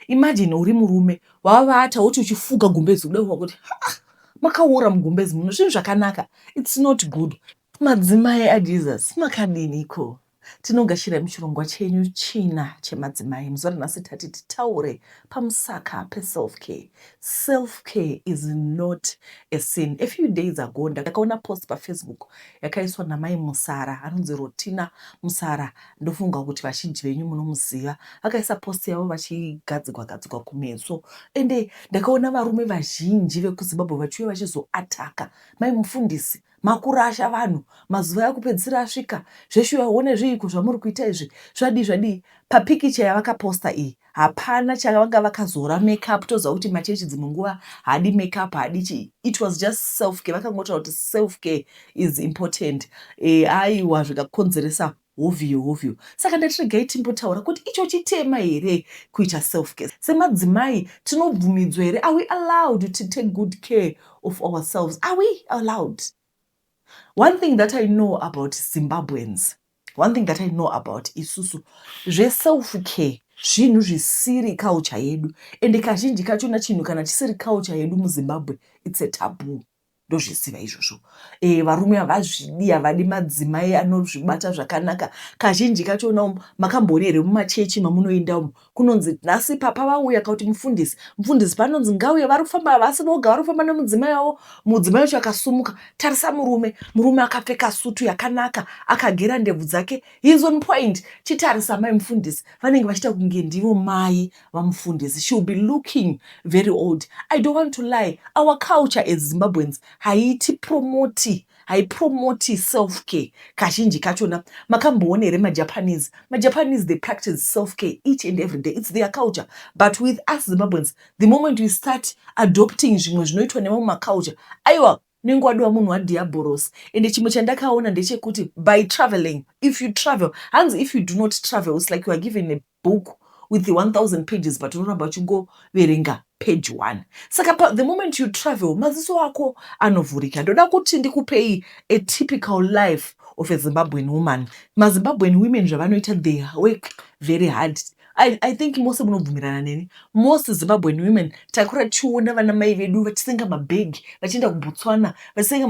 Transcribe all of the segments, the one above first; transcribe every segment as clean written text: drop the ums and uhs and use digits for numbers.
Imagine uri murume wavata woti uchifuga gumbezi kudai kuti makaora mugumbezi muno zvinhu zvakanaka. It's not good. Madzimai aJesus makadiniko? Tinogashira muchirongwa chenyu china chemadzimai. Muzuva ranhasi tati titaure pamusaka pe-self-care. Self-care is not a sin. A few days ago ndakaona post paFacebook yakaiswa namai Musara anonzi Rotina Musara. Ndofunga kuti vazhinji venyu munomuziva. Vakaisa post yavo vachigadzigwa kumeso. Ende ndakaona varume vazhinji vekuZimbabwe vachiuya vachizoataka mai mufundisi, makurasha vanhu, mazuva ekupedzisira asvika, zveshuwa one zviiko zvamuri kuita izvi, zvadii. Papikicha yavakaposta iyi hapana chavanga vakazora makeup. Toziva kuti machechi dzimwe nguva haadi makeup, haadi chii. It was just self-care. Vakangotaura kuti self-care is important. Aiwa zvikakonzeresa hovyo. Saka ndatiregai timbotaura kuti icho chitema here kuita self-care. Semadzimai tinobvumidzwa here? Are we allowed to take good care of ourselves? Are we allowed? One thing that I know about Zimbabweans, one thing that I know about isusu, self-care zvinhu zvisiri culture yedu. Ende kazhinji kachona chinhu kana chisiri culture yedu muZimbabwe, it's a taboo. Ndozviziva izvozvo. Varume havazvidi, havadi madzimai anozvibata zvakanaka. Kazhinji kachona makambori here mumachechi mamunoenda umu kunonzi nhasi papa vauya kuti mufundisi panonzi ngauye vari kufamba vasi voga, vari kufamba nemudzimai wavo, mudzimai wacho akasumuka. Tarisa murume akapfeka sutu yakanaka, akagera ndebvu dzake. He is on point. Chitarisa mai mufundisi vanenge vachiita kunge ndivo mai vamufundisi. She will be looking very old. I don't want to lie. Our culture as Zimbabweans haipromoti self-care. Kazhinji kachona makamboona here maJapanese they practice self-care each and every day. It's their culture. But with us Zimbabweans, the moment we start adopting zvimwe zvinoitwa nemumaculture, aiwa nengwadiwa munhu wadiaboros. Ende chimwe chandakaona ndechekuti by traveling, if you travel, hanzi if you do not travel, it's like you are given a book with the 1000 pages, but unoramba uchingoverenga page 1. Saka the moment you travel, maziso ako anovhurika. Ndoda kuti ndikupei a typical life of a Zimbabwean woman. MaZimbabwean women zvavanoita, they work very hard. I think most munobvumirana neni. Most Zimbabwean women takura tichiona vana mai vedu vachisenga mabhegi vachienda kuBotswana, vachisenga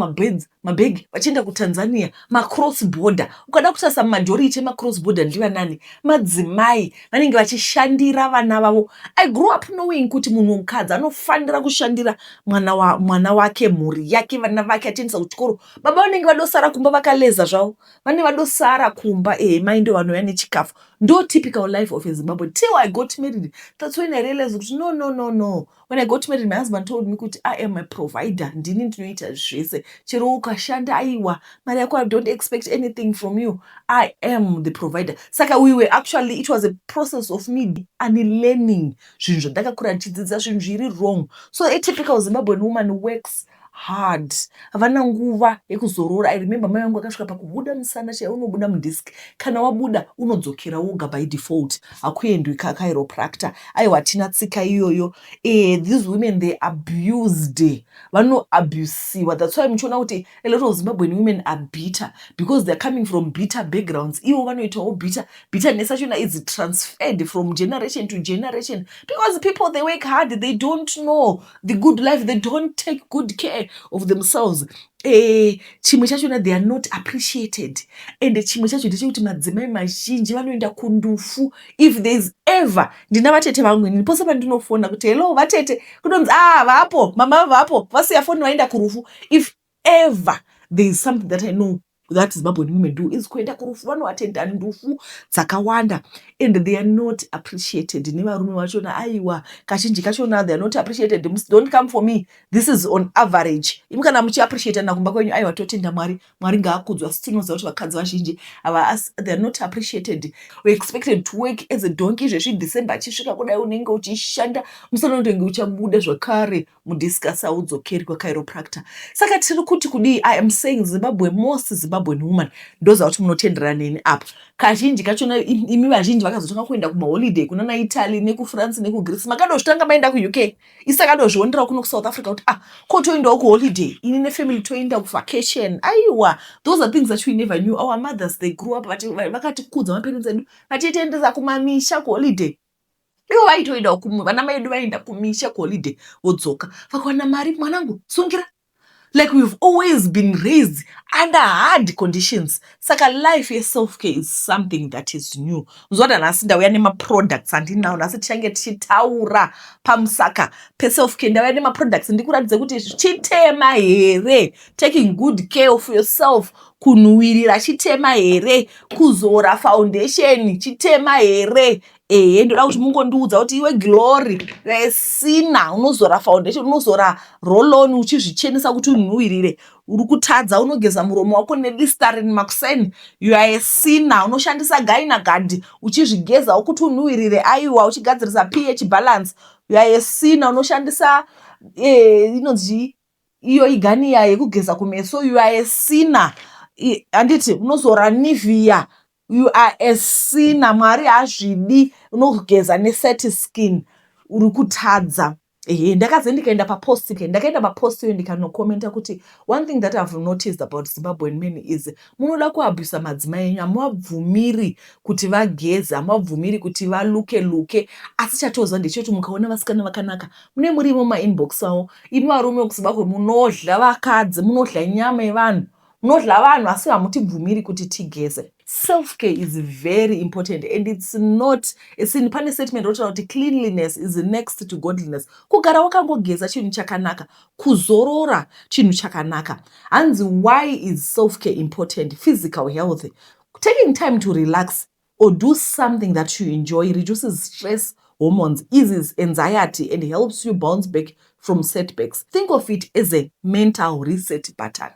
mabhegi vachienda kuTanzania, macross border. Ukada kutarisa majority macross border ndiva nani? Madzimai vanenge vachishandira vana vavo. I grew up knowing kuti munhu mukadzi anofanira kushandira mwana wake, mhuri yake, vana vake, achiendesa kuchikoro. Baba vanenge vadosara kumba vakaleza zvavo. Vane vadosara kumba, mai ndo vanouya nechikafu. Ndo typical life of a Zimbabwean. Till I got married, that's when I realized no. When I got married, my husband told me kuti I am a provider. Ndini ndinoita zvese. Chero ukashanda aiwa, mari yako, I don't expect anything from you. I am the provider. Saka it was a process of me unlearning zvinhu zvandakakura ndichidzidza zvinhu zviri wrong. So a typical Zimbabwean woman works hard. Havana nguva yekuzorora. I remember mai wangu akasvika pakubuda musana chaiwo unobuda mudisk. Kana wabuda unodzokera woga by default. Hakuendwi chiropractor. Aiwa tina tsika iyoyo. These women, they abused. Vanoabusiwa. That's why muchiona kuti a lot of Zimbabwean women are bitter because they're coming from bitter backgrounds. Ivo vanoitawo bitter. Bitterness actually is transferred from generation to generation because people, they work hard. They don't know the good life. They don't take good care of themselves. Chimwe chachona, they are not appreciated. And chimwe chacho ndechekuti madzimai mazhinji vanoenda kundufu. If there is ever, ndina vatete vangu ndipose pandinofona kuti hello vatete, kunonzi vapo, mama vapo, vasiya foni vaenda kurufu. If ever there is something that I know that Zimbabwean women do is kuenda kurufu, vanoatenda ndufu dzakawanda, and they are not appreciated. Nevarume vachona aiwa kazhinji kachona they are not appreciated. Don't come for me. This is on average. Imukana muchiappreciate na kumba kwenyu aiwa totenda Mwari ngaakudzwa. Sitinoziva kuti vakadzi vazhinji they are not appreciated. We expected to work as a donkey. Zvezvi December chisvika kudai unenge uchishanda musana unenge uchabuda zvakare mudiscuss audzokeri kwachiropractor. Saka tiri kuti kudii, I am saying Zimbabwe, most Zimbabwean woman ndoziva kuti munotenderana neni apa. Kazhinji kachona imi vazhinji vakazotanga kuenda kumaholiday kuna Italy nekuFrance nekuGreece, makandozvitanga maenda kuUK. Isakandozvionera kuno kuSouth Africa kuti kotoendawo kuholiday ini nefamily toenda kuvacation. Aiwa, those are things that we never knew. Our mothers, they grew up vakatikudza maparents edu vachitiendesa kumamisha kuholiday. ivo vaitoendawo vana mai edu vaenda kumisha kuholiday vodzoka vakawana mari, mwanangu sungira. Like we've always been raised under hard conditions. Saka life ye-self-care is something that is new. Uzvada nhasi ndauya nemaproducts andinawo, nhasi tichange tichitaura pamusaka pe-self-care. Ndauya nemaproducts ndikuratidze kuti chitema here, taking good care of yourself, kunhuhwirira chitema here, kuzora foundation chitema here. Ndoda kuti mungondiudza kuti iwe Glory resina unozora foundation, unozora roll-on uchizvichenesa kuti unhuhwirire, uri kutadza, unogeza muromo wako neListerine Maxen, you are a sinner. Unoshandisa Gynagard uchizvigezawo kuti unhuhwirire, aiwa uchigadzirisa pH balance, you are a sinner. Unoshandisa inonzi iyo igania yekugeza kumeso, you are a sinner. Handiti unozora Nivea, you are a sinner. Mwari hazvidi, unogeza neSet Skin, uri kutadza. Ndakaze ndikaenda papost iyo ndikanokomenta kuti one thing that I've noticed about Zimbabwean men is munoda kuabhusa madzimai enyu, hamuvabvumiri kuti vageze, hamuvabvumiri kuti valuke, asi chatozwa ndechoti mukaona vasikana vakanaka mune murimo mainbox avo, imi varume vekuZimbabwe munodla vakadzi, munodla nyama yevanhu, munodla vanhu asi hamutibvumiri kuti tigeze. Self-care is very important, and it's not, pane statement rotaura kuti cleanliness is next to godliness. Kugara wakangogeza chinhu chakanaka, kuzorora chinhu chakanaka. Hanzi why is self-care important? Physical health, taking time to relax or do something that you enjoy reduces stress hormones, eases anxiety, and helps you bounce back from setbacks. Think of it as a mental reset button.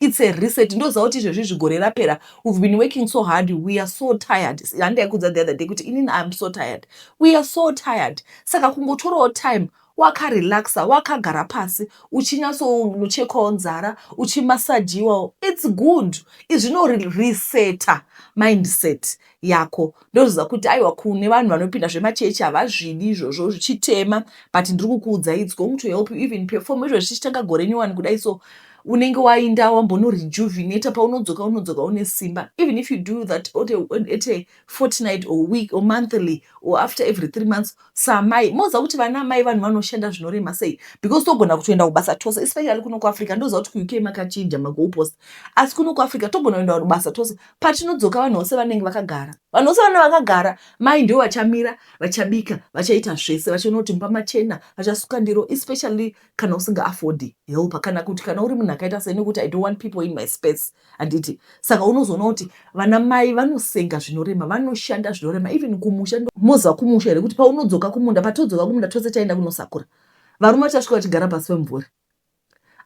It's a reset. Ndoziva kuti izvozvi zvigore rapera, we've been working so hard, we are so tired. Handaikudza the other day kuti inini I'm so tired, we are so tired. Saka kungotorawo time wakarelaxa, wakagara pasi, uchinyasochekwawo nzara, uchimasajiwawo, it's good. Zvinoreseta mindset yako. Ndoziva kuti aiwa kune vanhu vanopinda zvemachechi havazvidi izvozvo zvichitema, but ndiri kukuudzai it's going to help you even perform. Izvozvi zvichitanga gore nyuwani kudai, so unenge wainda wambonorejuvenata, paunodzoka une simba. Even if you do that at a fortnight or week or monthly or after every 3 months, samai moza kuti vana mai vanhu vanoshanda zvinorema sei, because togona kutoenda kubasa tose, especially kuno kuAfrica. Ndoziva kuti kuUK makachinja magoalpost, asi kuno kuAfrica togona kuenda kubasa tose. Patinodzoka vanhu vose vanenge vakagara, vanhu vose vanenge vakagara, mai ndio vachamira, vachabika, vachaita zvese, vachinoti mumba machena, vachasuka ndiro, especially kana usinga afford help, kana kuti kana uri munhu akaita senokuti I don't want people in my space, handiti. Saka unozoona kuti vana mai vanosenga zvinorema, vanoshanda zvinorema, even kumusha. Moza kumusha here kuti paunodzoka kumunda, patodzoka kumunda tose taenda kunosakura, varume vachasvika vachigara pasi pemvura,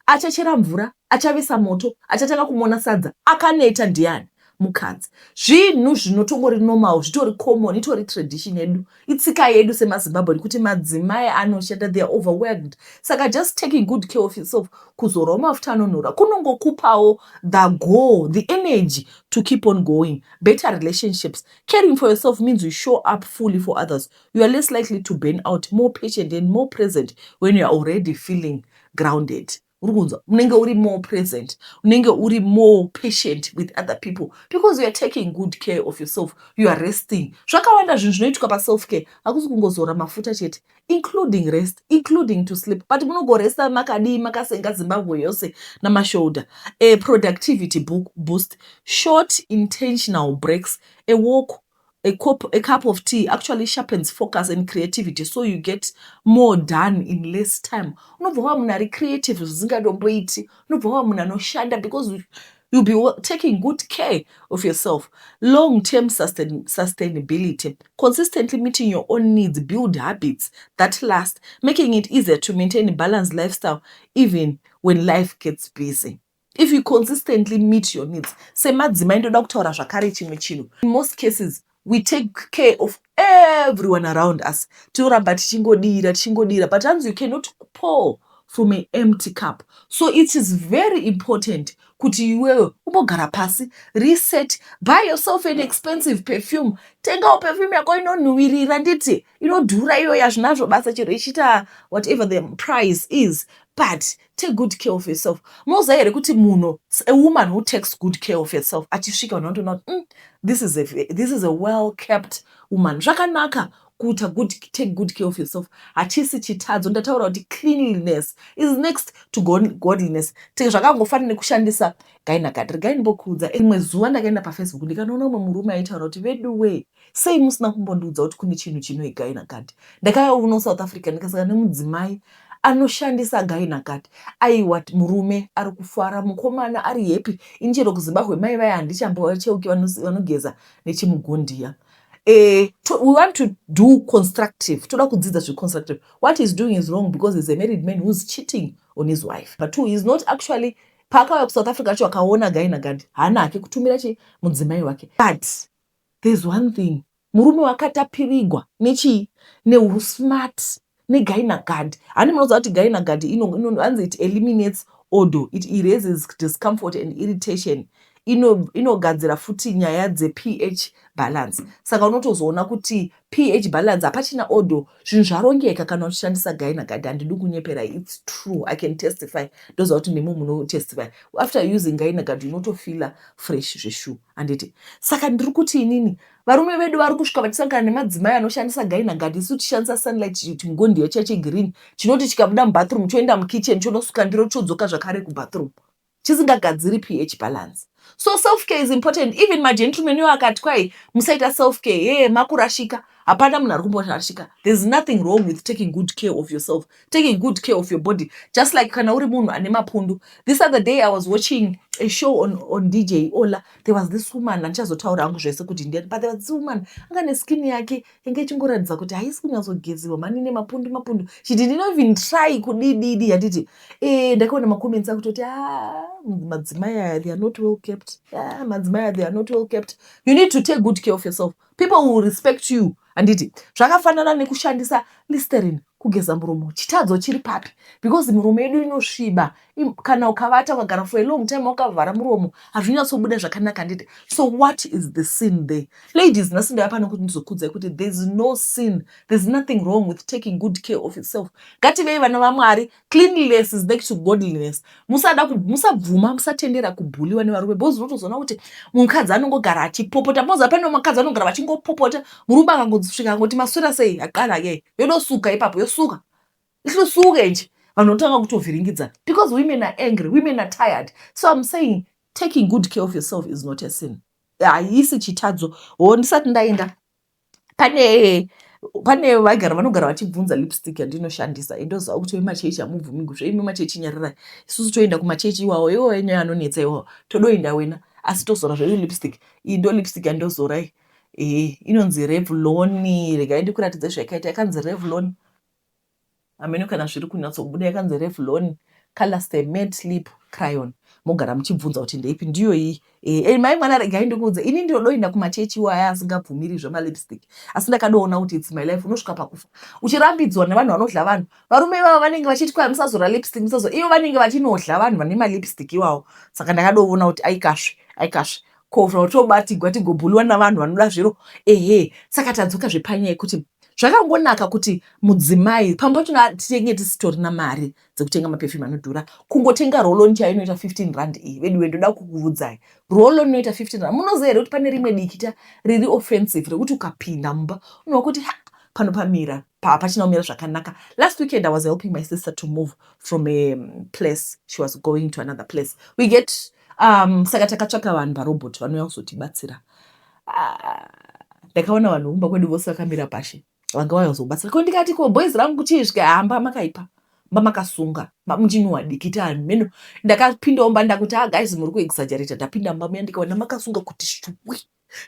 achachera mvura, achavesa moto, achatanga kumona sadza, akaneta ndiani? Mukadzi. Zvinhu zvinotongori normal, zvitori common, itori tradition yedu, itsika yedu semaZimbabwe kuti madzimai anoshanda, they are overworked. Saka just taking good care of yourself, kuzora mafuta anonhora, kunongokupawo the goal, the energy to keep on going. Better relationships. Caring for yourself means you show up fully for others. You are less likely to burn out, more patient and more present when you are already feeling grounded. Unenge uri more present, unenge uri more patient with other people, because you are taking good care of yourself, you are resting. Zvakawanda zvinhu zvinoitwa paself-care, hakusi kungozora mafuta chete, including rest, including to sleep. But munogoresta makadii makasenga Zimbabwe yose namashoulder. A productivity boost, short intentional breaks, a walk, a cup of tea actually sharpens focus and creativity, so you get more done in less time. Unobva munhu ari creative zvisingadomboiti, unobva munhu anoshanda, because you'll be taking good care of yourself. Long-term sustainability, consistently meeting your own needs, build habits that last, making it easier to maintain a balanced lifestyle even when life gets busy. If you consistently meet your needs, semadzimai ndoda kutaura zvakare chimwe chinhu. In most cases, we take care of everyone around us. Tinoramba tichingodira, but hanzi you cannot pour from an empty cup. So it is very important kuti iwewe umbogara pasi, reset, buy yourself an expensive perfume. Tengawo perfume yako inonhuhwirira, nditi inodhura iyo yazvinazvo basa chero ichita whatever the price is, but take good care of yourself. Moza here kuti munhu, a woman who takes good care of herself, achisvika vanhu vanotona this is a well kept woman. Zvakanaka take good care of yourself hachisi chitadzo. Ndataura kuti cleanliness is next to godliness. Zvakangofana nekushandisa gainagadi. Regai ndimbokuudza rimwe zuva ndakaenda paFacebook ndikanoona umwe murume aitaura kuti veduwe sei musina kumbondiudza kuti kune chinhu chinoi gainagadi. Ndakauno South Africa ndikasangana nemudzimai anoshandisa gainagadi. Aiwa murume ari kufara, mukomana ari happy. Inchero kuZimbabwe mai vaya handichambocheuki vanogeza nechimugondiya. We want to do constructive. Toda kudzidza zveconstructive. What he's doing is wrong because he's a married man who's cheating on his wife. But two, he's not actually pakauya kuSouth Africa cho akaona gainagadi hana ake kutumira mudzimai wake. But there's one thing, murume wakatapirigwa neusmart negainagadi. Hani munoziva kuti gainagadi anzi it eliminates odor, it erases discomfort and irritation. Inogadzira futi nyaya dzePH balance. Saka unotozoona kuti pH balance hapachina odor. Zvinhu zvarongeka kana uchishandisa gainagadi. Handidi kunyepera, it's true, I can testify. Ndoziva kuti nemi munotestify. After using gainagadi unotofila fresh zveshu. Handiti saka ndiri kuti inini varume vedu vari kusvika vachisangana nemadzimai anoshandisa gainagadi. Isu tichishandisa sunlight chimugondiyo chechigreen chinoti chikabuda mubathroom choenda mukitchen chonosuka ndiro chodzoka zvakare kubathroom chisingagadziri pH balance. So self-care is important. Even my gentlemen who akati kwai musaita self-care, makurashika. Hapana munhu ari kumborashika. There's nothing wrong with taking good care of yourself, taking good care of your body. Just like kana uri munhu ane mapundu. This other day I was watching a show on DJ Ola. There was this woman, andichazotaura hangu zvese kuti ndiani, but there was this woman anga neskin yake inge ichingoratidza kuti haisi kunyatsogeziwa, mani ine mapundu. She didn't even try kudididi. Handiti ndakaona macomments akutoti madzimai aya they are not well kept. Madzimai aya they are not well kept. You need to take good care of yourself. People will respect you. Handiti zvakafanana nekushandisa Listerine kugeza muromo. Chitadzo chiri papi? Because muromo yedu inosviba. Kana ukavata ukagara for a long time wakavhara muromo hazvinyatsobuda zvakanaka. Handiti so what is the sin there? Ladies, nhasi ndapano kuti ndizokuudzai kuti there's no sin. There's nothing wrong with taking good care of yourself. Ngativei vana vaMwari, cleanliness is next to godliness. Musabvuma, musatendera kubhuliwa nevarume. Because unotozoona kuti mukadzi anongogara achipopota. Because pane makadzi anogara vachingopopota. Murume akangosvika angoti maswera sei aqala ke yonosuka ipapo yosuka. Ichinosuka nje. Vanotanga kutovhiringidzana. Because women are angry, women are tired. So I'm saying taking good care of yourself is not a sin. Haisi chitadzo. Ndisati ndaenda pane vagara vanogara vachibvunza lipstick yandinoshandisa. Ndoziva kuti vemachechi hamubvumi kuti imi machechi nyarara. Isusu toenda kumachechi iwawo, iwo nyaya anonetsa iwawo. Todoenda wena. Asi tozora zvedu lipstick. Iyi ndo lipstick yandozora iyi. Inonzi Revlon. Regai ndikuratidze zvakaita. Yakanzi Revlon. Ameno kana zviri kunyatsobuda yakanzi Revlon Colorstay Matte Lip Crayon. Mogara muchibvunza kuti ndeipi ndiyo iyi. Mai mwana regai ndikuudze. Ini ndinodoenda kumachechi iwaya asingabvumiri zvemalipstick. Asi ndakadoona kuti it's my life. Unosvika pakufa uchirambidzwa nevanhu vanodla vanhu. Varume ivavo vanenge vachiti kwai musazora lipstick, ivo vanenge vachinodla vanhu vane malipstick iwawo. Saka ndakadoona kuti aikasve kofra tobatigwa tigobhuliwa navanhu vanoda zviro. Saka tadzoka zvepanyaya kuti zvakangonaka kuti mudzimai pamwe pacho tinenge tisitorina mari dzekutenga maperfume anodhura, kungotenga roll-on chaiyo inoita 15 rand iyi. Vedu ndoda kukuudzai, roll-on inoita 15 rand. Munoziva here kuti pane rimwe dikita riri offensive rekuti ukapinda mumba unoona kuti pano pamira pachina kumira zvakanaka. Last weekend I was helping my sister to move from a place. She was going to another place. We get saka takatsvaka vanhu varobot vanouya kuzotibatsira. Ndakaona vanhu mumba kwedu vose vakamira pashi vanga vauya kuzobatsira. Ko ndikati ko boys rangu kuchizvika hamba makaipa mba makasunga muchinwa dikita anhu meno. Ndakapindawo mba ndakuti guys muri kuexaggerate. Ndapinda mba ndikaona makasunga kuti shwi.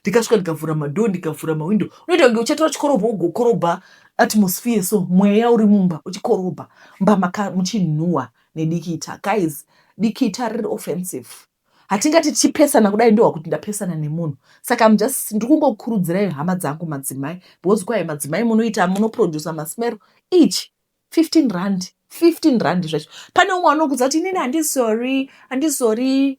Ndikasvika ndikavhura madhoo ndikavhura mawindo. Unoita kunge uchatora chikorobha ugokorobha atmosphere, so mweya uri mumba uchikorobha mba muchinhuwa nedikita. Guys, dikita riri offensive. Hatingati tichipesana kudai ndowa kuti ndapesana nemunhu. Saka ndikungokurudzirai hama dzangu madzimai, because kwai madzimai munoita munoproduce masmero each 15 rand. 15 rand zvacho. Pane umwe anokuudza kuti inini handizori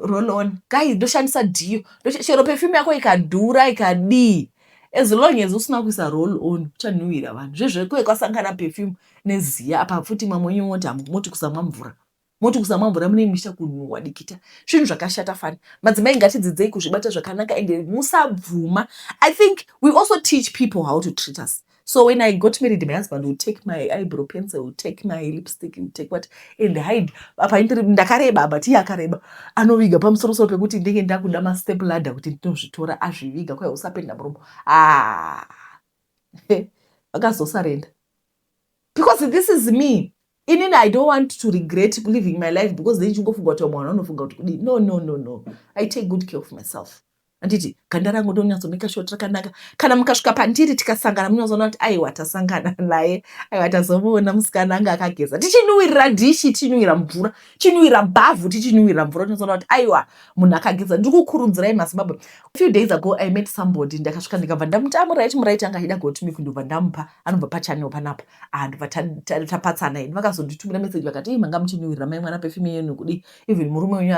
roll on. Guys, ndoshandisa Dio. Chero perfume yako ikadhura ikadii, as long as usina kuisa roll on uchanhuhwira vanhu. Zvezvo kwai kwasangana perfume neziya apa futi mamwenyu moti hamuti kusamwa mvura. moti kusamwa mvura munoimisha kunhuhwa dikita zvinhu zvakashata fani. Madzimai ngatidzidzei kuzvibata zvakanaka ende musabvuma. I think we also teach people how to treat us. So when I got married, my husband would take my eyebrow pencil, would take my lipstick, would take what, and hide. Apa ndakareba, but iye akareba. Anoviga pamusoro pekuti ndenge ndakuda ma-step ladder kuti ndinozvitora azviviga kwai usapenda muromo. Vakazosarenda. Because this is me. Inini, I don't want to regret living my life because then chingofunga kuti mwana unofunga kuti kudii. No. I take good care of myself. Anditi ganda rangu ndonyatsonika shoti rakanaka. Kana mukasvika pandiri tikasangana munozoona kuti aiwa tasangana naye, aiwa tazomuona musikana anga akageza. Tichinwira dhishi, tichinwira mvura, tichinwira bhavhu, tichinwira mvura, tinozoona kuti aiwa munhu akageza. Ndikukurudzirai maZimbabwe. A few days ago I met somebody, ndakasvika ndikabva ndamuti muraiti anga achida gotumi kundobva ndamupa, anobva pachannel panapa. Ndobva tapatsana ine. Vakazonditumira message vakati manga muchinwira mai mwana pefimi yenu kudii. Even murume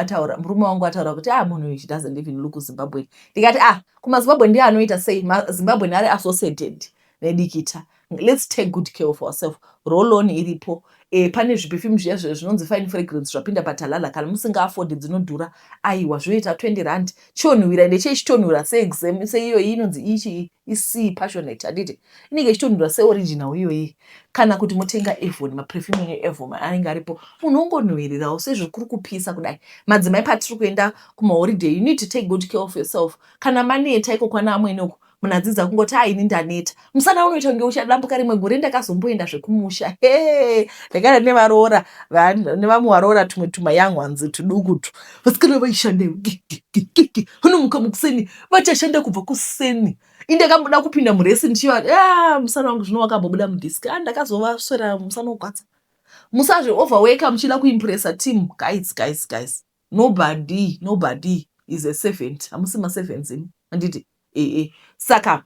wangu ataura kuti munhu she doesn't live in Luku, Zimbabwe. Ndikati kumaZimbabwe ndiye anoita sei, maZimbabwe ari associated nedikita. Let's take good care of ourselves. Roll on iripo. Pane zviperfume zviya zvinonzi fine fragrance zvapinda patalala kana musinga afford dzinodhura. Aiwa zvoita 20 rand. Chionwira ndeche chitonwira seexam seiyo inonzi ichi isi passionate aditi. Inenge chitonwira seoriginal iyoyi. Kana kuti mutenga Avon, maperfume eAvon anenge aripo. Munhu ungonwirirawo sezvikuru kupisa kudai. Madzimai patiri kuenda kumaholiday, you need to take good care of yourself. Kana maneta iko kwana amweni uko munadzidza kungoti ini ndaneta. Musana unoita kunge uchadambuka rimwe gore ndakazomboenda zvekumusha. Ndakada nevamuwarora tumwe tumayangu hanzi tudukutu. Vasikana vaishande vanomuka mukuseni vachashanda kubva kuseni. Indakamboda kupinda muresi ndichiva musana wangu zvino wakambobuda mudhiski. Ndakazovaswera musana wogwadza. Musazve overworker muchida kuimpressa team. Guys. Nobody is a servant. Hamusi ma-servants imi. Anditi saka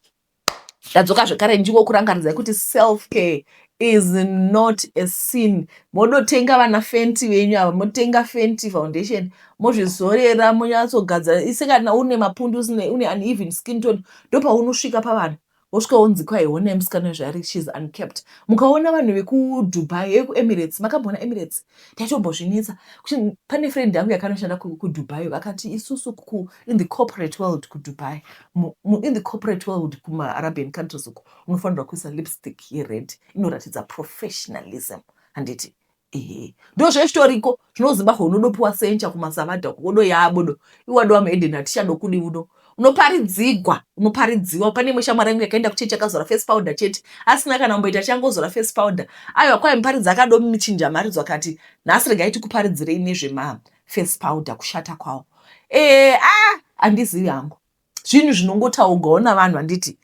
ndadzoka zvekare ndingokurangaridza kuti self-care is not a sin. Modotenga vana Fenty venyu ava, motenga Fenty foundation, mozvizorera monyatsogadza. Isekana une mapundu une uneven skin tone, ndopaunosvika pavanhu wosvika wonzi kwai honai musikana zvari she's unkept. Mukaona vanhu vekuDubai, vekuEmirates, makambona Emirates? Ndatombozvinetsa kuti pane friend yangu yakanoshanda kuDubai vakati isusu in the corporate world kuDubai, in the corporate world kuma-Arabian countries uko unofanirwa kuisa lipstick yered inoratidza professionalism. Handiti ndo zveshitoriko zvinoZimbabwe unodopiwa sencha kumasavadha kuodo yabodo iwadowa muEden hatichadokudi uno unoparidziwa. Pane imwe shamwari yangu yakaenda kuchechi akazora face powder chete asina kana kumboita changozora face powder. Aiwa kwai muparidzi akadomichinja maridzo akati nhasi regai tikuparidzirei nezvema face powder kushata kwawo. Handizivi hangu zvinhu zvinongotaurwawo navanhu handiti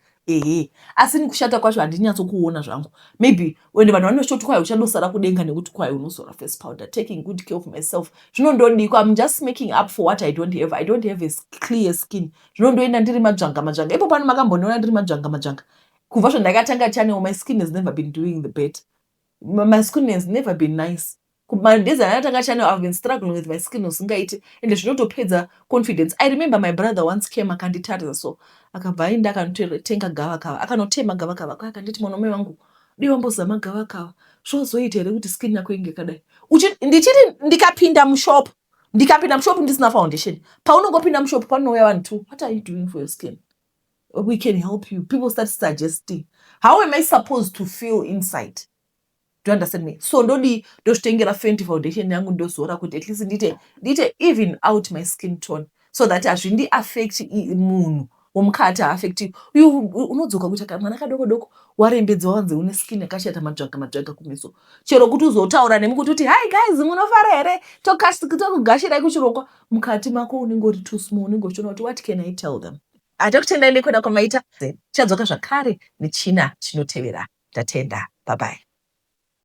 asi ni kushata kwacho handinyatsokuona zvangu. Maybe when vanhu vanoshoti kwai uchadosara kudenga nekuti kwai unozora face powder. Taking good care of myself zvinondodikwa. I'm just making up for what I don't have. I don't have a clear skin. Zvinondoenda ndiri majanga. Ipo pano makamboniona ndiri majanga. Kubva zvandakatanga channel, my skin has never been doing the best. My skin has never been nice. Days anatanga channel, I've been struggling with my skin usingaiti ende zvinotopedza confidence. I remember my brother once came akanditarisa so akabva aenda akanotenga gavakava, akanotema gavakava akanditi mwanaume wangu dii wambozama gavakava zvozoita here kuti skin yako inge kadai. Ndichiti ndikapinda mushop ndisina foundation, paunongopinda mushop panouya vanhu tu, what are you doing for your skin? We can help you. People start suggesting. How am I supposed to feel inside? Do you understand me? So ndozvitengera Fenty foundation yangu ndozora kuti at least ndite even out my skin tone so that hazvindi affect munhu womukati affect unodzoka kuti kamwana kadoko warembedza wanzi une skin yakashata madzvaga kumeso. Chero kuti uzotaura nemi kuti hi guys munofara here tokugashirai kuchirongwa mukati mako unenge uri too small, unenge uchiona kuti what can I tell them? Ndakutendai nekuda kwamaita. Tichadzoka zvakare nechina chinotevera. Tatenda. Bye bye.